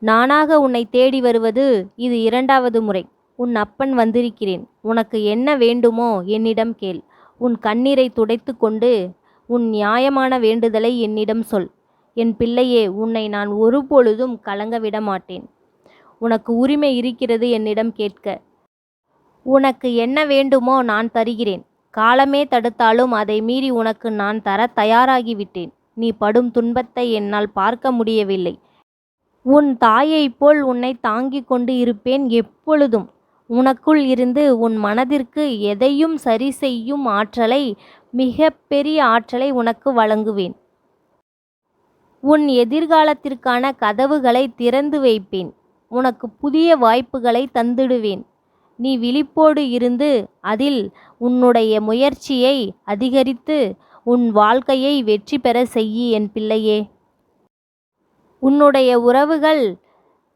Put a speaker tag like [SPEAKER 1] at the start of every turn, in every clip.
[SPEAKER 1] நானாக உன்னை தேடி வருவது இது 2வது முறை. உன் அப்பன் வந்திருக்கிறேன். உனக்கு என்ன வேண்டுமோ என்னிடம் கேள். உன் கண்ணீரை துடைத்து கொண்டு உன் நியாயமான வேண்டுதலை என்னிடம் சொல். என் பிள்ளையே, உன்னை நான் ஒருபொழுதும் கலங்க விட மாட்டேன். உனக்கு உரிமை இருக்கிறது என்னிடம் கேட்க. உனக்கு என்ன வேண்டுமோ நான் தருகிறேன். காலமே தடுத்தாலும் அதை மீறி உனக்கு நான் தர தயாராகிவிட்டேன். நீ படும் துன்பத்தை என்னால் பார்க்க முடியவில்லை. உன் தாயைப் போல் உன்னை தாங்கிக் கொண்டு இருப்பேன் எப்பொழுதும். உனக்குள் இருந்து உன் மனதிற்கு எதையும் சரி செய்யும் ஆற்றலை, மிக பெரிய ஆற்றலை உனக்கு வழங்குவேன். உன் எதிர்காலத்திற்கான கதவுகளை திறந்து வைப்பேன். உனக்கு புதிய வாய்ப்புகளை தந்திடுவேன். நீ விழிப்போடு இருந்து அதில் உன்னுடைய முயற்சியை அதிகரித்து உன் வாழ்க்கையை வெற்றி பெற செய்யி என் பிள்ளையே. உன்னுடைய உறவுகள்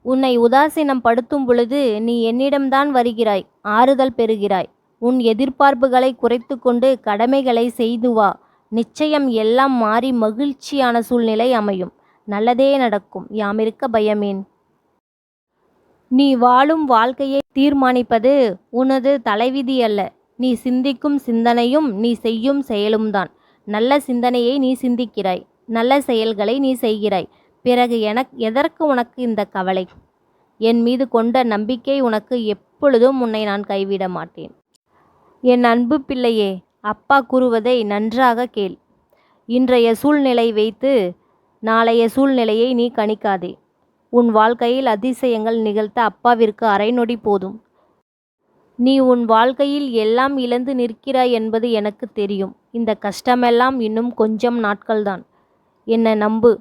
[SPEAKER 1] உன்னை உதாசீனம் படுத்தும் பொழுது நீ என்னிடம்தான் வருகிறாய், ஆறுதல் பெறுகிறாய். உன் எதிர்பார்ப்புகளை குறைத்து கொண்டு கடமைகளை செய்து வா. நிச்சயம் எல்லாம் மாறி மகிழ்ச்சியான சூழ்நிலை அமையும். நல்லதே நடக்கும். யாமிருக்க பயமேன். நீ வாழும் வாழ்க்கையை தீர்மானிப்பது உனது தலைவிதி அல்ல. நீ சிந்திக்கும் சிந்தனையும் நீ செய்யும் செயலும்தான். நல்ல சிந்தனையை நீ சிந்திக்கிறாய், நல்ல செயல்களை நீ செய்கிறாய். பிறகு எதற்கு உனக்கு இந்த கவலை? என் மீது கொண்ட நம்பிக்கை உனக்கு எப்பொழுதும் உன்னை நான் கைவிட மாட்டேன். என் அன்பு பிள்ளையே, அப்பா கூறுவதை நன்றாக கேள். இன்றைய சூழ்நிலை வைத்து நாளைய சூழ்நிலையை நீ கணிக்காதே. உன் வாழ்க்கையில் அதிசயங்கள் நிகழ்த்த அப்பாவிற்கு அரை நொடி போதும். நீ உன் வாழ்க்கையில் எல்லாம் இழந்து நிற்கிறாய் என்பது எனக்கு தெரியும். இந்த கஷ்டமெல்லாம் இன்னும் கொஞ்சம் நாட்கள்தான். என்னை நம்பு.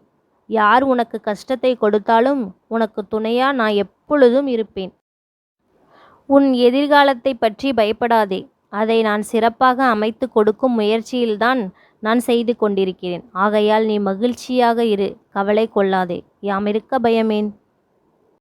[SPEAKER 1] யார் உனக்கு கஷ்டத்தை கொடுத்தாலும் உனக்கு துணையா நான் எப்பொழுதும் இருப்பேன். உன் எதிர்காலத்தை பற்றி பயப்படாதே. அதை நான் சிறப்பாக அமைத்து கொடுக்கும் முயற்சியில்தான் நான் செய்து கொண்டிருக்கிறேன். ஆகையால் நீ மகிழ்ச்சியாக இரு, கவலை கொள்ளாதே. யாமிருக்க பயமேன்.